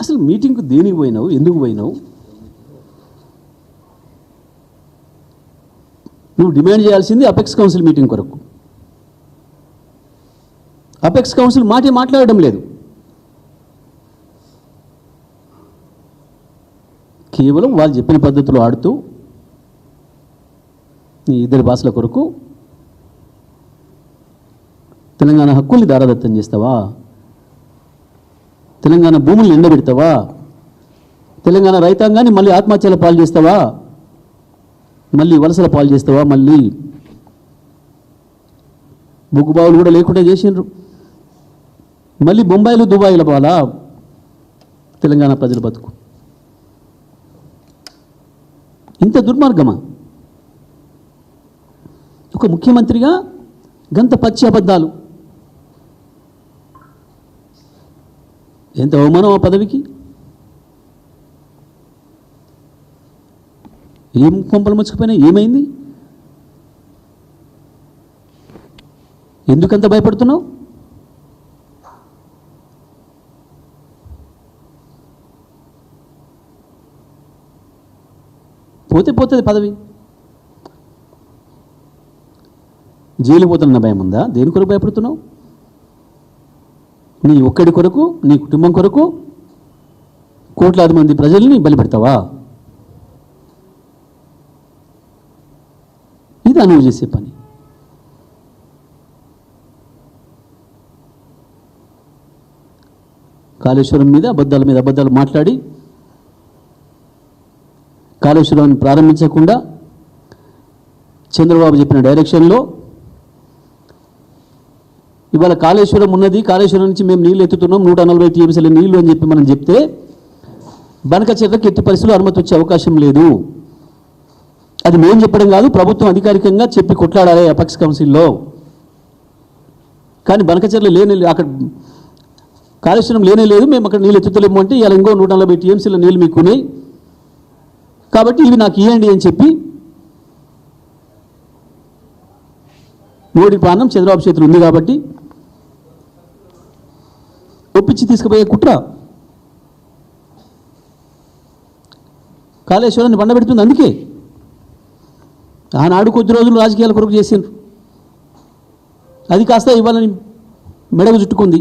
అసలు మీటింగ్కు దేనికి పోయినావు, ఎందుకు పోయినావు? నువ్వు డిమాండ్ చేయాల్సింది అపెక్స్ కౌన్సిల్ మీటింగ్ కొరకు. అపెక్స్ కౌన్సిల్ మాట్లాడడం లేదు. కేవలం వాళ్ళు చెప్పిన పద్ధతిలో ఆడుతూ ఈ ఇద్దరి భాషల కొరకు తెలంగాణ హక్కుల్ని దారాదత్తం చేస్తావా? తెలంగాణ భూముల్ని ఎండబెడతావా? తెలంగాణ రైతాంగాన్ని మళ్ళీ ఆత్మహత్యల పాలు చేస్తావా? మళ్ళీ వలసల పాలు చేస్తావా? మళ్ళీ బొగ్గుబావులు కూడా లేకుండా చేసిండ్రు. మళ్ళీ బొంబాయిలు దుబాయ్ల పాలా తెలంగాణ ప్రజల బతుకు? ఇంత దుర్మార్గమా? ఒక ముఖ్యమంత్రిగా గంత పచ్చి అబద్ధాలు, ఎంత అవమానం ఆ పదవికి! ఏం కొంపలు ముచ్చుకుపోయినా ఏమైంది? ఎందుకంత భయపడుతున్నావు? పోతే పోతుంది పదవి. జైలు పోతున్న భయం ఉందా? దేని కొరకు భయపడుతున్నావు? నీ ఒక్కడి కొరకు, నీ కుటుంబం కొరకు కోట్లాది మంది ప్రజల్ని బలిపెడతావా? ఇదా నువ్వు చేసే పని? కాళేశ్వరం మీద అబద్ధాలు మాట్లాడి కాళేశ్వరాన్ని ప్రారంభించకుండా చంద్రబాబు చెప్పిన డైరెక్షన్లో ఇవాళ కాళేశ్వరం ఉన్నది, కాళేశ్వరం నుంచి మేము నీళ్ళు ఎత్తుతున్నాం 140 టీఎంసీల నీళ్లు అని చెప్పి మనం చెప్తే బనకచెర్లకు ఎట్టి పరిస్థితుల్లో అనుమతి వచ్చే అవకాశం లేదు. అది మేము చెప్పడం కాదు, ప్రభుత్వం అధికారికంగా చెప్పి కొట్లాడాలి అపెక్స్ కౌన్సిల్లో. కానీ బనకచెర్లు లేనే, అక్కడ కాళేశ్వరం లేనే లేదు, మేము అక్కడ నీళ్ళు ఎత్తుతలేము అంటే ఇలా ఇంకో 140 టీఎంసీల నీళ్ళు మీకున్నాయి కాబట్టి ఇవి నాకు ఇవ్వండి అని చెప్పి మోడీ పాలన చంద్రబాబు చేతులు ఉంది కాబట్టి ఒప్పించి తీసుకుపోయే కుట్ర కాళేశ్వరాన్ని పండబెడుతుంది. అందుకే ఆనాడు కొద్ది రోజులు రాజకీయాల కొరకు చేసిండ్రు, అది కాస్త ఇవ్వాలని మెడకు చుట్టుకుంది.